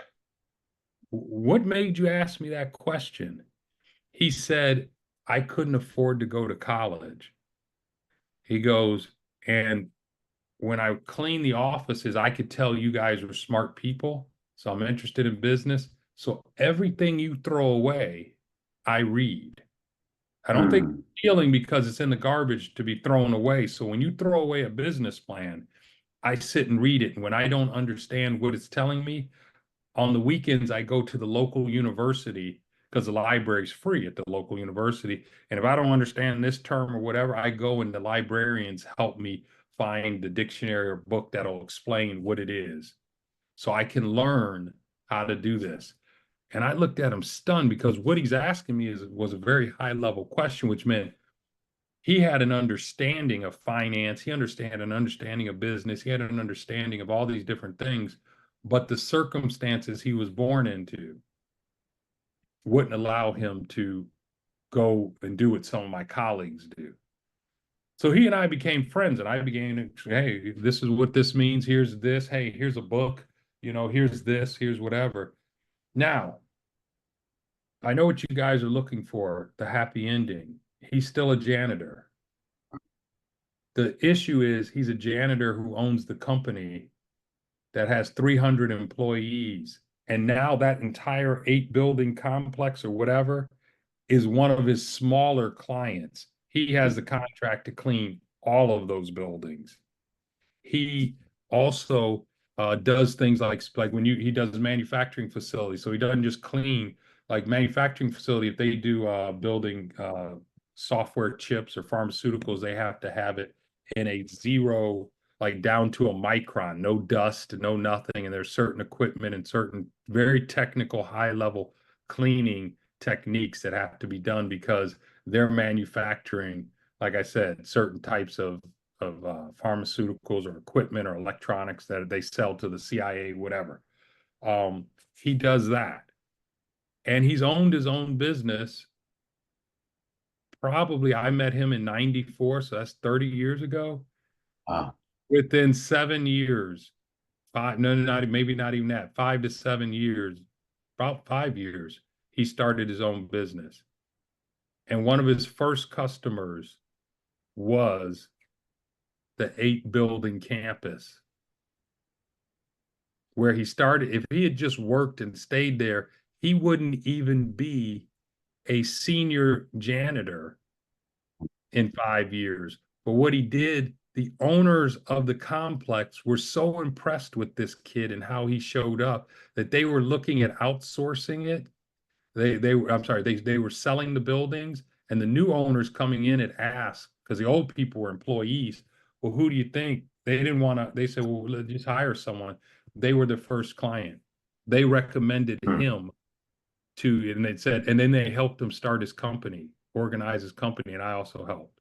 what made you ask me that question? He said, I couldn't afford to go to college. He goes, and when I clean the offices, I could tell you guys were smart people. So I'm interested in business. So everything you throw away, I read. I don't think Mm. stealing because it's in the garbage to be thrown away. So when you throw away a business plan, I sit and read it. And when I don't understand what it's telling me, on the weekends, I go to the local university because the library is free at the local university. And if I don't understand this term or whatever, I go and the librarians help me find the dictionary or book that'll explain what it is. So I can learn how to do this. And I looked at him stunned because what he's asking me was a very high level question, which meant he had an understanding of finance, he understand an understanding of business, he had an understanding of all these different things, but the circumstances he was born into wouldn't allow him to go and do what some of my colleagues do. So he and I became friends, and I began to, hey, this is what this means. Here's this. Hey, here's a book. Here's this. Here's whatever. Now, I know what you guys are looking for, the happy ending. He's still a janitor. The issue is he's a janitor who owns the company that has 300 employees. And now that entire 8 building complex or whatever is one of his smaller clients. He has the contract to clean all of those buildings. He also does things like when he does manufacturing facilities. So he doesn't just clean like manufacturing facility. If they do building software chips or pharmaceuticals, they have to have it in a zero, like down to a micron, no dust, no nothing. And there's certain equipment and certain very technical, high level cleaning techniques that have to be done because they're manufacturing, like I said, certain types of pharmaceuticals or equipment or electronics that they sell to the CIA, whatever. He does that. And he's owned his own business. Probably I met him in 94, so that's 30 years ago. Wow. Within 7 years, five, no, not maybe not even that, 5 to 7 years, about 5 years, he started his own business. And one of his first customers was the 8 building campus where he started. If he had just worked and stayed there, he wouldn't even be a senior janitor in 5 years. But what he did, the owners of the complex were so impressed with this kid and how he showed up that they were looking at outsourcing it. I'm sorry, they were selling the buildings, and the new owners coming in had asked because the old people were employees. Well, who do you think? They didn't want to. They said, well, let's just hire someone. They were the first client. They recommended Mm. him to, and they said, and then they helped him start his company, organize his company, and I also helped.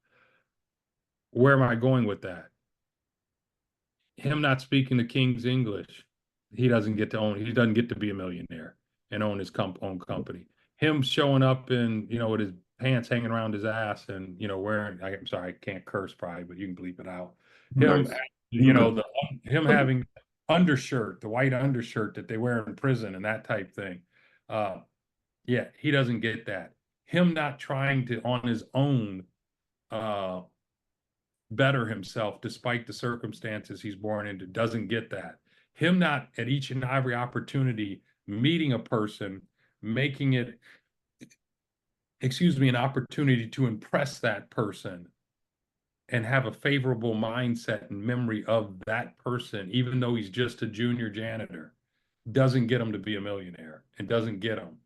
where am I going with that? Him not speaking the King's English, he doesn't get to own, he doesn't get to be a millionaire and own his own company. Him showing up in, with his pants hanging around his ass and, wearing, I'm sorry, I can't curse probably, but you can bleep it out. Him, Nice. him having undershirt, the white undershirt that they wear in prison and that type thing. Yeah, he doesn't get that. Him not trying to, on his own, better himself despite the circumstances he's born into, doesn't get that. Him not at each and every opportunity meeting a person, making it, an opportunity to impress that person and have a favorable mindset and memory of that person, even though he's just a junior janitor, doesn't get him to be a millionaire and doesn't get him.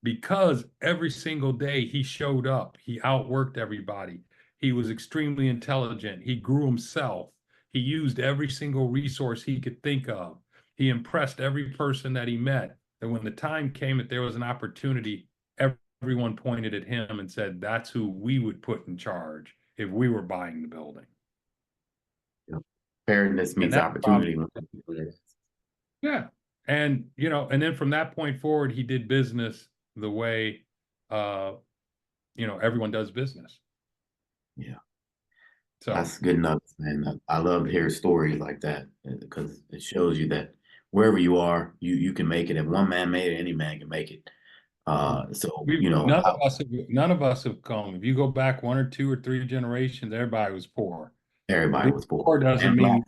Because every single day he showed up, he outworked everybody. He was extremely intelligent. He grew himself. He used every single resource he could think of. He impressed every person that he met. That when the time came that there was an opportunity, everyone pointed at him and said, that's who we would put in charge if we were buying the building. Preparedness meets opportunity. Yeah. And, and then from that point forward, he did business the way, everyone does business. Yeah. So that's good enough, man. I love to hear stories like that because it shows you that wherever you are, you can make it. If one man made it, any man can make it. So none of us have come. If you go back 1 or 2 or 3 generations, everybody was poor. Everybody was poor. Poor doesn't mean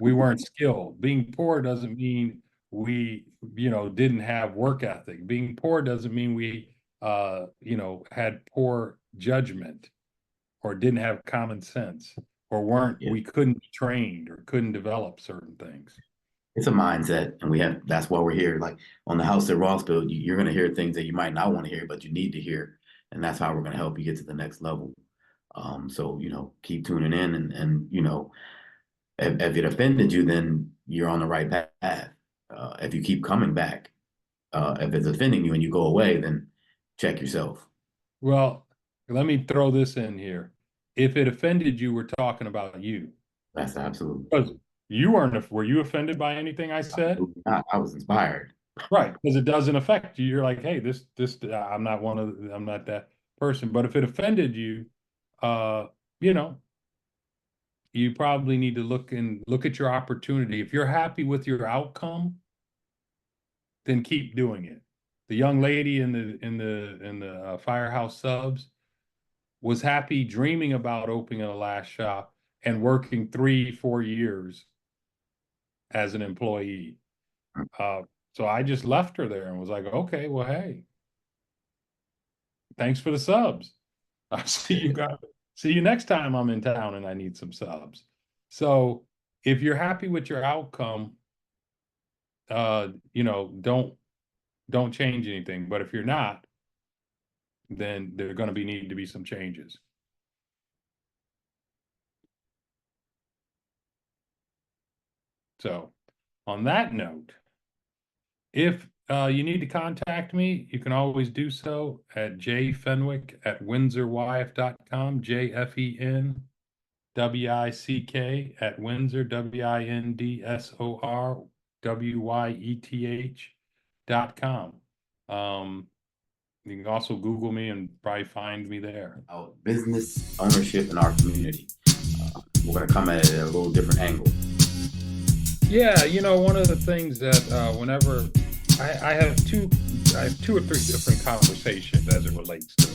we weren't skilled. Being poor doesn't mean we, didn't have work ethic. Being poor doesn't mean we, had poor judgment or didn't have common sense or we couldn't be trained or couldn't develop certain things. It's a mindset, and that's why we're here. Like on the house that Ross built, you're going to hear things that you might not want to hear, but you need to hear. And that's how we're going to help you get to the next level. So, keep tuning in and if it offended you, then you're on the right path. If you keep coming back, if it's offending you and you go away, then check yourself. Well, let me throw this in here. If it offended you, we're talking about you. That's absolutely. Because were you offended by anything I said? I was inspired. Right, because it doesn't affect you. You're like, hey, this, I'm not that person. But if it offended you, you probably need to look at your opportunity. If you're happy with your outcome, then keep doing it. The young lady in the Firehouse Subs was happy dreaming about opening a last shop and working 3-4 years as an employee. So I just left her there and was like, okay, well, hey, thanks for the subs. I'll see you next time I'm in town and I need some subs. So if you're happy with your outcome, don't change anything. But if you're not, then there are going to need to be some changes. So on that note, if you need to contact me, you can always do so at jfenwick@windsorwyeth.com, JFENWICK @Windsor, WINDSORWYETH.com. You can also Google me and probably find me there. Business ownership in our community. We're going to come at it at a little different angle. Yeah, one of the things that whenever I have 2 or 3 different conversations as it relates to